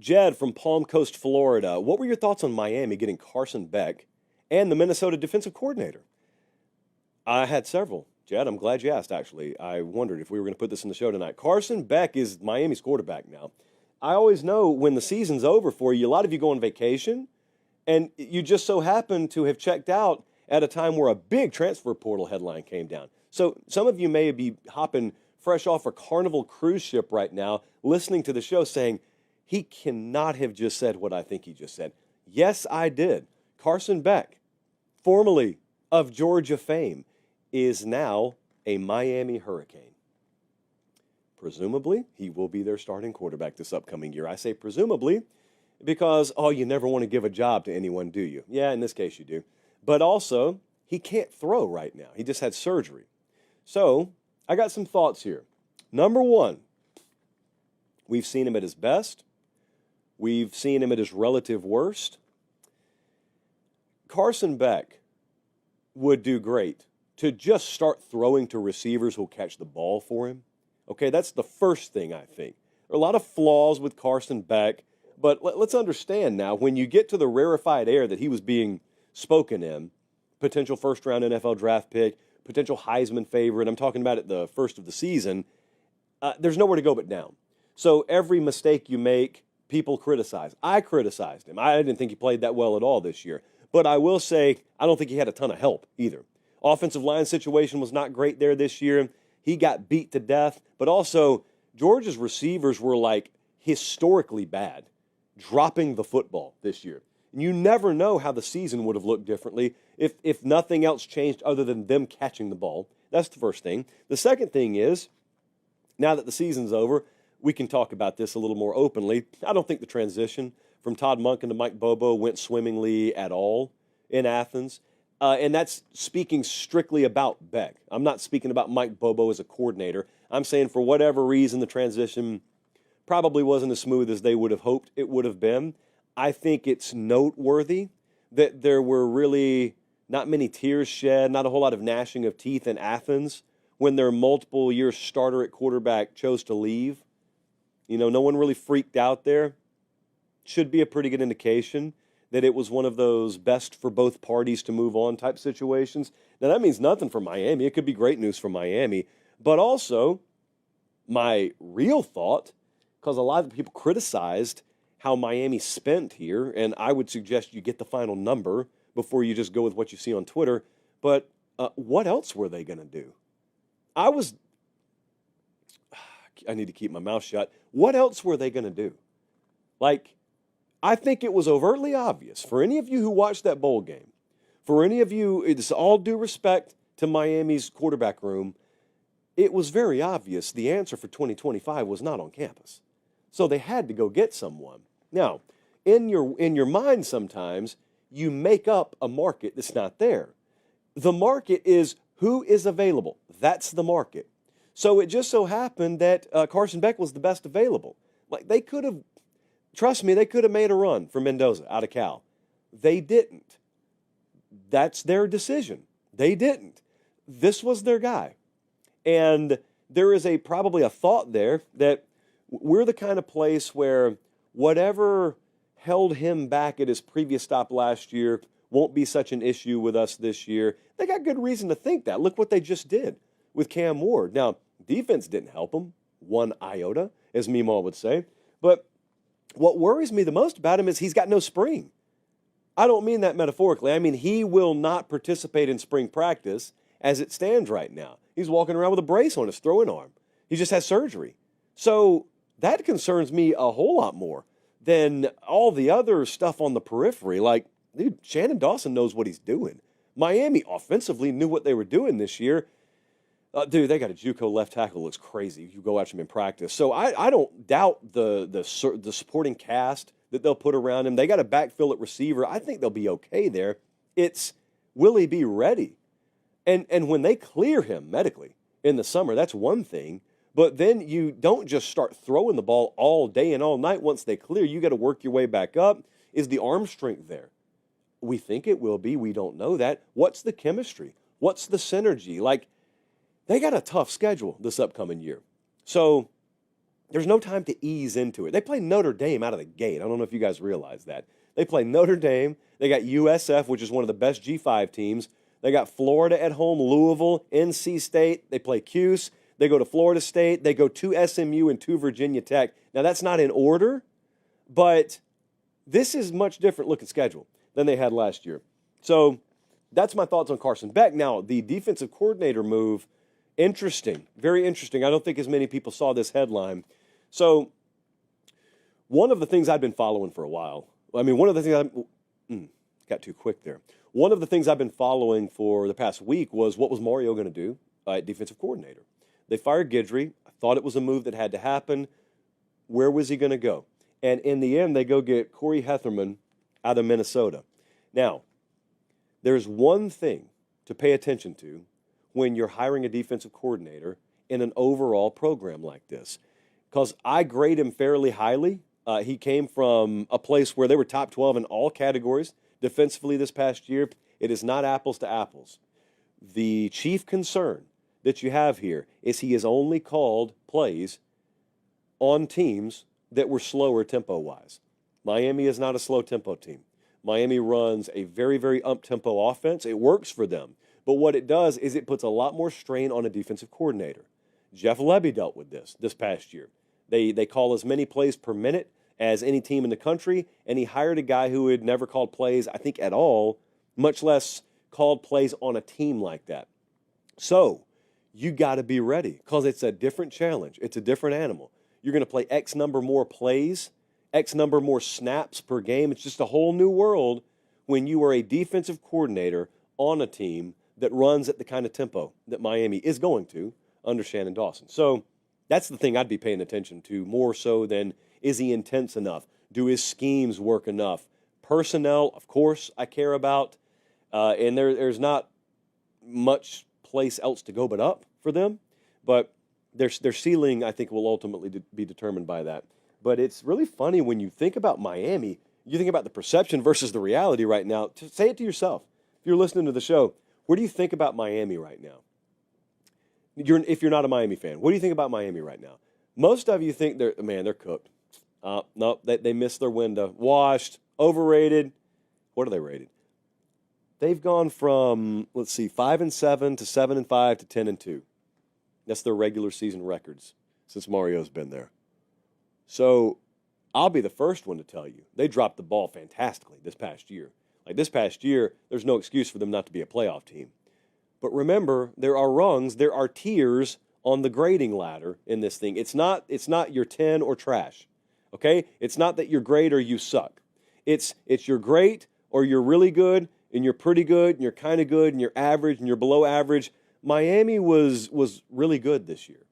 Jed from Palm Coast, Florida. What were your thoughts on Miami getting Carson Beck and the Minnesota defensive coordinator? I had several. Jed, I'm glad you asked, actually. I wondered if we were going to put this in the show tonight. Carson Beck is Miami's quarterback now. I always know when the season's over for you, a lot of you go on vacation, and you just so happen to have checked out at a time where a big transfer portal headline came down. So some of you may be hopping fresh off a Carnival cruise ship right now, listening to the show saying, he cannot have just said what I think he just said. Yes, I did. Carson Beck, formerly of Georgia fame, is now a Miami Hurricane. Presumably, he will be their starting quarterback this upcoming year. I say presumably because, you never want to give a job to anyone, do you? Yeah, in this case you do. But also, he can't throw right now. He just had surgery. So, I got some thoughts here. Number one, we've seen him at his best. We've seen him at his relative worst. Carson Beck would do great to just start throwing to receivers who'll catch the ball for him. Okay, that's the first thing I think. There are a lot of flaws with Carson Beck, but let's understand now, when you get to the rarefied air that he was being spoken in, potential first-round NFL draft pick, potential Heisman favorite, I'm talking about at the first of the season, there's nowhere to go but down. So every mistake you make, people criticize. I criticized him. I didn't think he played that well at all this year. But I will say, I don't think he had a ton of help either. Offensive line situation was not great there this year. He got beat to death. But also, Georgia's receivers were like historically bad, dropping the football this year. And you never know how the season would have looked differently if nothing else changed other than them catching the ball. That's the first thing. The second thing is, now that the season's over, we can talk about this a little more openly. I don't think the transition from Todd Monken to Mike Bobo went swimmingly at all in Athens. And that's speaking strictly about Beck. I'm not speaking about Mike Bobo as a coordinator. I'm saying for whatever reason, the transition probably wasn't as smooth as they would have hoped it would have been. I think it's noteworthy that there were really not many tears shed, not a whole lot of gnashing of teeth in Athens when their multiple-year starter at quarterback chose to leave. You know, no one really freaked out there. Should be a pretty good indication that it was one of those best for both parties to move on type situations. Now, that means nothing for Miami. It could be great news for Miami. But also, my real thought, because a lot of people criticized how Miami spent here, and I would suggest you get the final number before you just go with what you see on Twitter. But what else were they going to do? I need to keep my mouth shut. What else were they going to do? Like, I think it was overtly obvious for any of you who watched that bowl game, for any of you, it's all due respect to Miami's quarterback room, it was very obvious the answer for 2025 was not on campus. So they had to go get someone. Now, in your mind sometimes, you make up a market that's not there. The market is who is available. That's the market. So it just so happened that Carson Beck was the best available. Like, they could have, trust me, they could have made a run for Mendoza out of Cal. They didn't. That's their decision. They didn't. This was their guy. And there is probably a thought there that we're the kind of place where whatever held him back at his previous stop last year won't be such an issue with us this year. They got good reason to think that. Look what they just did with Cam Ward. Now, defense didn't help him, one iota, as Meemaw would say. But what worries me the most about him is he's got no spring. I don't mean that metaphorically. I mean he will not participate in spring practice as it stands right now. He's walking around with a brace on his throwing arm. He just has surgery. So that concerns me a whole lot more than all the other stuff on the periphery. Like, dude, Shannon Dawson knows what he's doing. Miami offensively knew what they were doing this year. Dude, they got a JUCO left tackle that looks crazy. You go watch him in practice. So I don't doubt the supporting cast that they'll put around him. They got a backfill at receiver. I think they'll be okay there. It's, will he be ready? And when they clear him medically in the summer, that's one thing. But then you don't just start throwing the ball all day and all night once they clear. You got to work your way back up. Is the arm strength there? We think it will be. We don't know that. What's the chemistry? What's the synergy? Like, they got a tough schedule this upcoming year. So There's no time to ease into it. They play Notre Dame out of the gate. I don't know if you guys realize that. They play Notre Dame. They got USF, which is one of the best G5 teams. They got Florida at home, Louisville, NC State. They play Cuse. They go to Florida State. They go to SMU and to Virginia Tech. Now, that's not in order, but this is much different looking schedule than they had last year. So that's my thoughts on Carson Beck. Now, the defensive coordinator move, interesting, very interesting. I don't think as many people saw this headline. So one of the things I've been following for a while, one of the things got too quick there. One of the things I've been following for the past week was what was Mario going to do at defensive coordinator. They fired Guidry. I thought it was a move that had to happen. Where was he going to go? And in the end, they go get Corey Hetherman out of Minnesota. Now, there's one thing to pay attention to when you're hiring a defensive coordinator in an overall program like this, because I grade him fairly highly. He came from a place where they were top 12 in all categories defensively this past year. It is not apples to apples. The chief concern that you have here is he has only called plays on teams that were slower tempo-wise. Miami is not a slow-tempo team. Miami runs a very, very up-tempo offense. It works for them. But what it does is it puts a lot more strain on a defensive coordinator. Jeff Lebby dealt with this past year. They call as many plays per minute as any team in the country, and he hired a guy who had never called plays, I think, at all, much less called plays on a team like that. So you got to be ready because it's a different challenge. It's a different animal. You're going to play X number more plays, X number more snaps per game. It's just a whole new world when you are a defensive coordinator on a team that runs at the kind of tempo that Miami is going to under Shannon Dawson. So that's the thing I'd be paying attention to more so than, is he intense enough? Do his schemes work enough? Personnel, of course, I care about. And there's not much place else to go but up for them. But their ceiling, I think, will ultimately be determined by that. But it's really funny when you think about Miami, you think about the perception versus the reality right now. Say it to yourself. If you're listening to the show, where do you think about Miami right now? If you're not a Miami fan, what do you think about Miami right now? Most of you think they're cooked. No, they missed their window. Washed, overrated. What are they rated? They've gone from, 5-7 to 7-5 to 10-2. That's their regular season records since Mario's been there. So I'll be the first one to tell you, they dropped the ball fantastically this past year. Like this past year, there's no excuse for them not to be a playoff team. But remember, there are rungs, there are tiers on the grading ladder in this thing. It's not you're 10 or trash, okay? It's not that you're great or you suck. It's you're great or you're really good and you're pretty good and you're kind of good and you're average and you're below average. Miami was really good this year.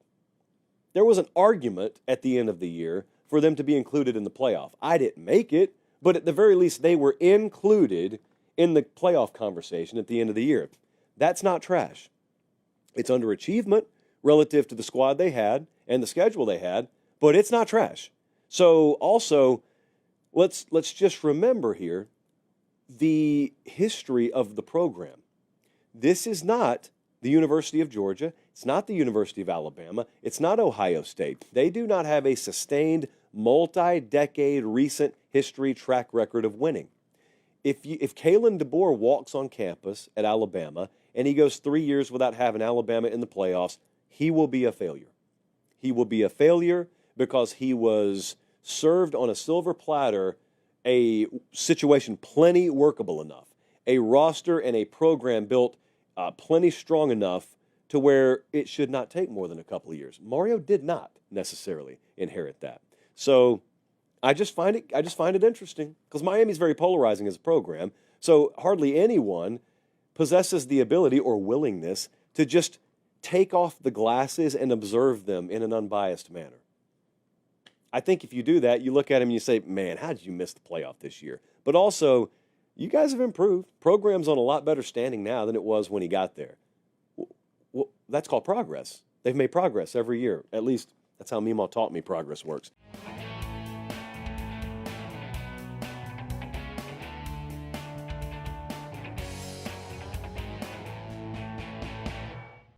There was an argument at the end of the year for them to be included in the playoff. I didn't make it, but at the very least, they were included in the playoff conversation at the end of the year. That's not trash. It's underachievement relative to the squad they had and the schedule they had, but it's not trash. So also, let's just remember here the history of the program. This is not the University of Georgia. It's not the University of Alabama. It's not Ohio State. They do not have a sustained multi-decade recent history track record of winning. If Kalen DeBoer walks on campus at Alabama and he goes 3 years without having Alabama in the playoffs, he will be a failure. He will be a failure because he was served on a silver platter a situation plenty workable enough, a roster and a program built plenty strong enough to where it should not take more than a couple of years. Mario did not necessarily inherit that. So I just find it interesting because Miami's very polarizing as a program. So hardly anyone possesses the ability or willingness to just take off the glasses and observe them in an unbiased manner. I think if you do that, you look at him and you say, man, how did you miss the playoff this year? But also, you guys have improved. Program's on a lot better standing now than it was when he got there. Well, that's called progress. They've made progress every year. At least that's how Meemaw taught me progress works.